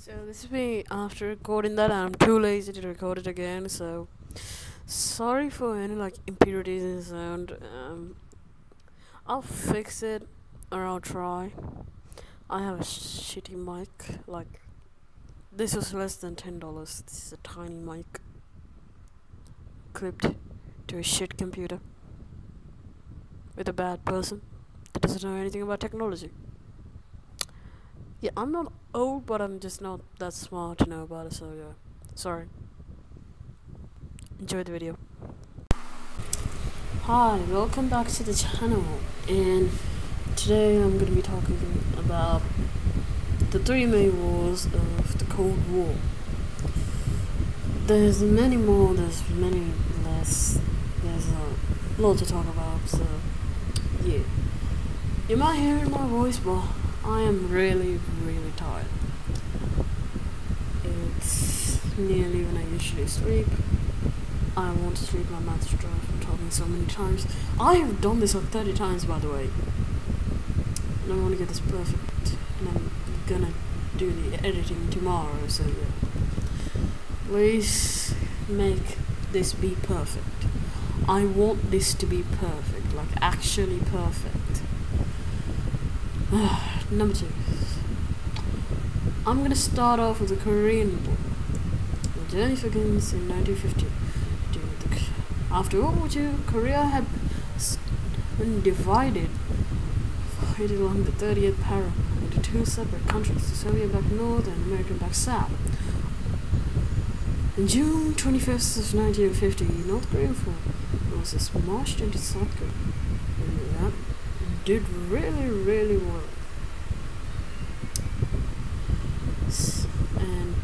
So this is me after recording that, and I'm too lazy to record it again. So sorry for any like impurities in the sound. I'll fix it, or I'll try. I have a shitty mic. Like this was less than $10. This is a tiny mic clipped to a shit computer with a bad person that doesn't know anything about technology. Yeah, I'm not old, but I'm just not that smart to know about it. So yeah, sorry. Enjoy the video. Hi, welcome back to the channel, and today I'm going to be talking about the three main wars of the Cold War. There's many more, there's many less, there's a lot to talk about, so yeah. You might hear in my voice, but I am really tired. It's nearly when I usually sleep. I want to sleep, my mouth's dry from talking so many times. I have done this like 30 times, by the way. And I want to get this perfect. And I'm gonna do the editing tomorrow, so yeah. Please make this be perfect. I want this to be perfect, like actually perfect. Number 2. I'm gonna start off with the Korean War. The journey begins in 1950. After World War II, Korea had been divided right along the 30th parallel into two separate countries, the Soviet back north and American back south. On June 21st of 1950, North Korean forces marched into South Korea. And that did really well. And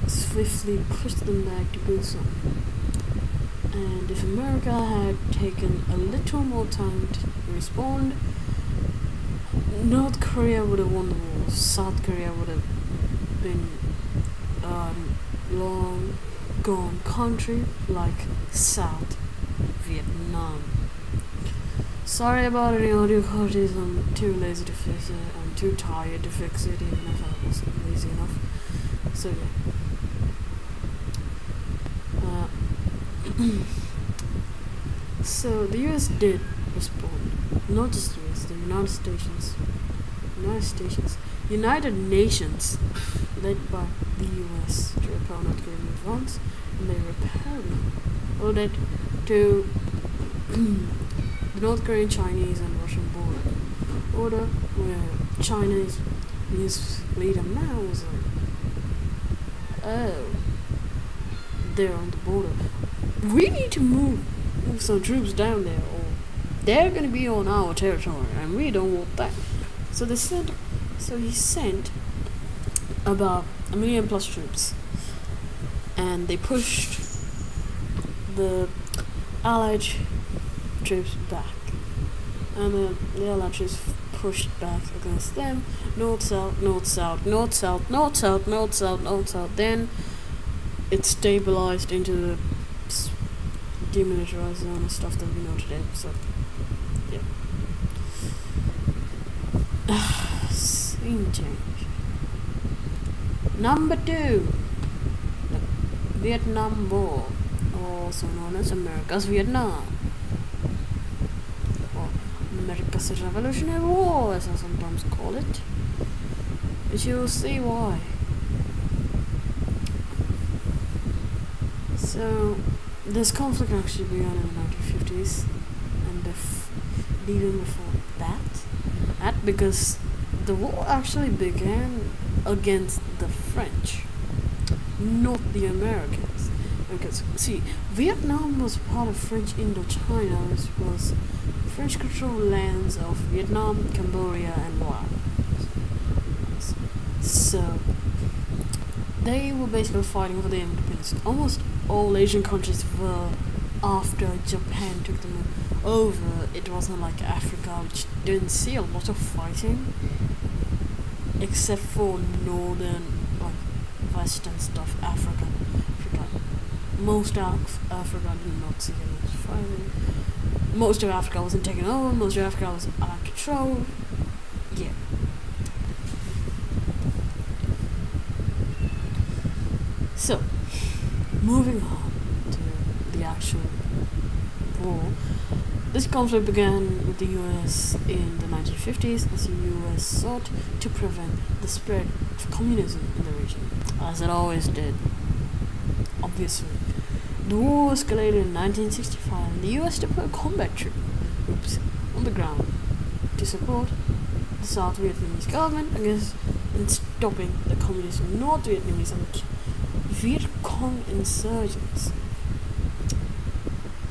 swiftly pushed them back to Busan. And if America had taken a little more time to respond, North Korea would have won the war. South Korea would have been long gone country like South Vietnam. Sorry about any audio qualities, I'm too lazy to fix it. I'm too tired to fix it, even if I wasn't lazy enough. So yeah. So the US did respond. Not just the US, the United Nations, led by the US, to repel North Korean advance, and they repelled them. Ordered to the North Korean, Chinese, and Russian border. Order where China's news leader Mao was like, oh, they're on the border. We need to move some troops down there, or they're gonna be on our territory, and we don't want that. So he sent about 1 million plus troops, and they pushed the Allied troops back, and the Allied troops pushed back against them, north south. Then it stabilized into the demilitarized zone and stuff that we know today. So yeah. Scene change. Number 2. The Vietnam War, also known as America's Vietnam, or America's Revolutionary War, as I sometimes call it. But you'll see why. So this conflict actually began in the 1950s, and even before that, because the war actually began against the French, not the Americans. Because see, Vietnam was part of French Indochina, which was French-controlled lands of Vietnam, Cambodia, and Laos. So they were basically fighting for their independence. Almost all Asian countries were, after Japan took them over. It wasn't like Africa, which didn't see a lot of fighting, except for northern, like western stuff. Africa. Most of Africa did not see a lot of fighting. Most of Africa wasn't taken over. Most of Africa was out of control. Yeah. So, moving on to the actual war. This conflict began with the US in the 1950s as the US sought to prevent the spread of communism in the region, as it always did. Obviously, the war escalated in 1965 and the US deployed combat troops on the ground to support the South Vietnamese government against in stopping the communist North Vietnamese and Viet Cong insurgents.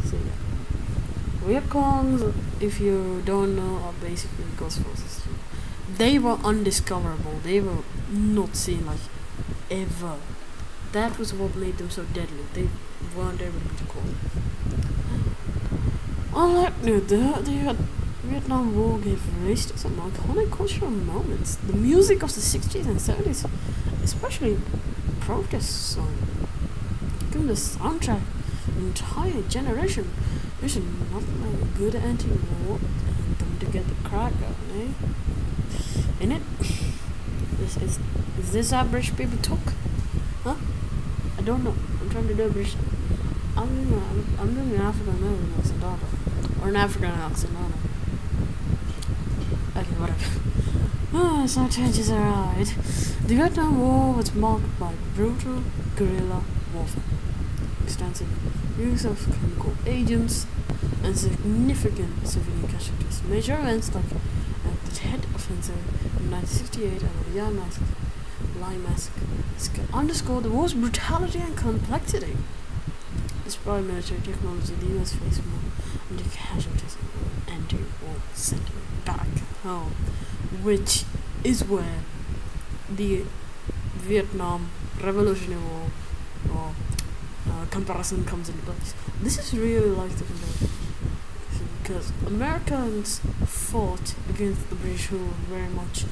So yeah. Viet Congs, if you don't know, are basically ghost forces. They were undiscoverable. They were not seen like ever. That was what made them so deadly. They weren't able to be caught. On that note, the Vietnam War gave rise to some iconic cultural moments. The music of the 60s and 70s, especially protest songs, giving the soundtrack an entire generation. There's nothing like a good anti-war anthem to get the crack out, eh? Ain't it? Is this how British people talk? Huh? I don't know. I'm trying to do a British. I'm doing an African American accent, aren't I? Or an African accent, aren't I? Okay, whatever. Some changes are right. The Vietnam War was marked by brutal guerrilla warfare, extensive use of chemical agents, and significant civilian casualties. Major events like the Tet Offensive in 1968 and the Yan Lai Massacre underscore the war's brutality and complexity. Despite military technology, the US faced more under casualties and anti-war sentiment back home, which is where the Vietnam Revolutionary War or comparison comes into place. This is really like the comparison because Americans fought against the British, who were very much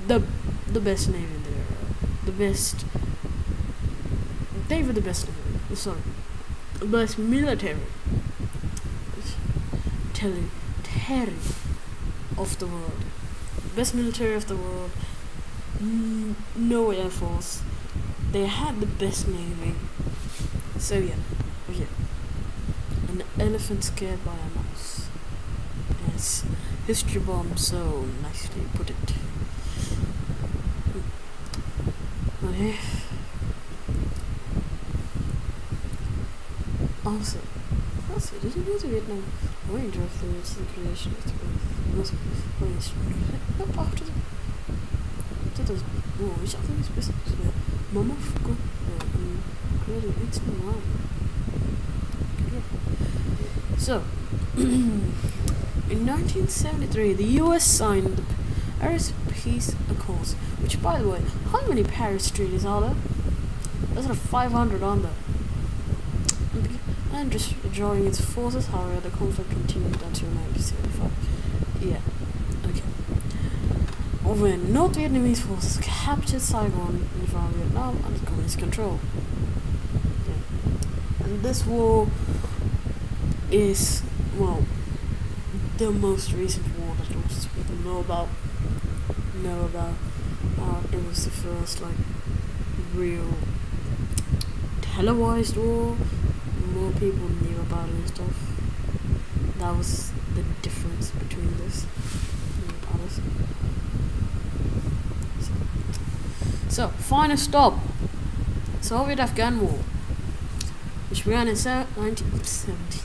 the best navy in the era. They were the best navy. Sorry, the best military. Terry of the world. Best military of the world. No air force. They had the best navy. So yeah, an elephant scared by a mouse, as History Bomb so nicely put it. Okay. Also, did you know the Vietnam War directly to the creation of the most after the war, which I think is best to the Mama Fuku created instant wow. So, in 1973, the US signed the Paris Peace Accords, which, by the way, how many Paris treaties are there? There's like 500 on there. And just withdrawing its forces, however, the conflict continued until 1975. Yeah, okay. When North Vietnamese forces captured Saigon in Vietnam under communist control. Yeah. And this war is, well, the most recent war that most people know about. It was the first, like, real televised war. More people knew about it and stuff. That was the difference between this and others. So, final stop. Soviet-Afghan War, which began in 1970.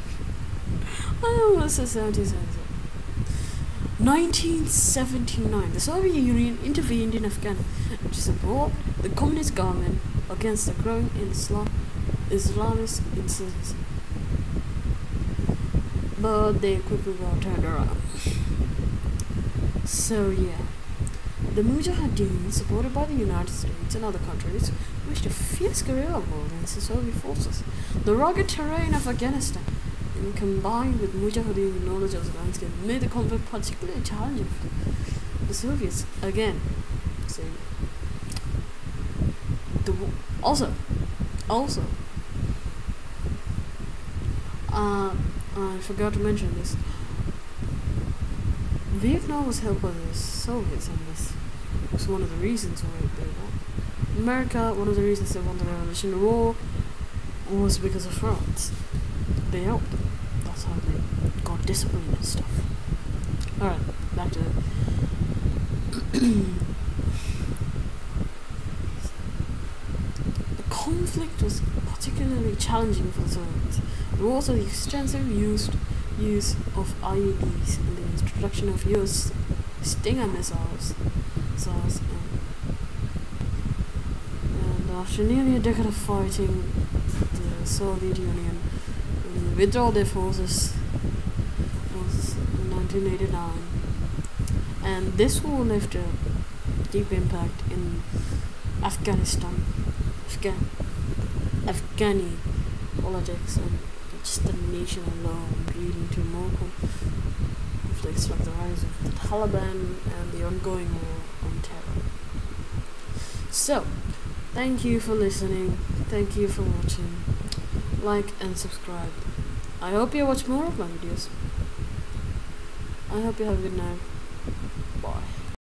I almost said 1979. The Soviet Union intervened in Afghanistan to support the communist government against the growing Islamist insurgency, but they quickly got turned around. So yeah, the Mujahideen, supported by the United States and other countries, waged a fierce guerrilla war against the Soviet forces. The rugged terrain of Afghanistan, and combined with Mujahideen knowledge of the landscape, made the conflict particularly challenging for the Soviets. Again, so also. I forgot to mention this. Vietnam was helped by the Soviets, and this was one of the reasons why they won. America, one of the reasons they won the Revolutionary War was because of France. They helped. That's how they got discipline and stuff. Alright, back to the conflict was particularly challenging for the Soviets. There was also the extensive use of IEDs and the introduction of US Stinger missiles. And after nearly a decade of fighting, the Soviet Union withdrew their forces in 1989. And this war left a deep impact in Afghanistan, Afghani politics, and just the nation alone, leading to more conflicts like the rise of the Taliban and the ongoing war on terror. So, thank you for listening, thank you for watching, like and subscribe. I hope you watch more of my videos. I hope you have a good night. Bye.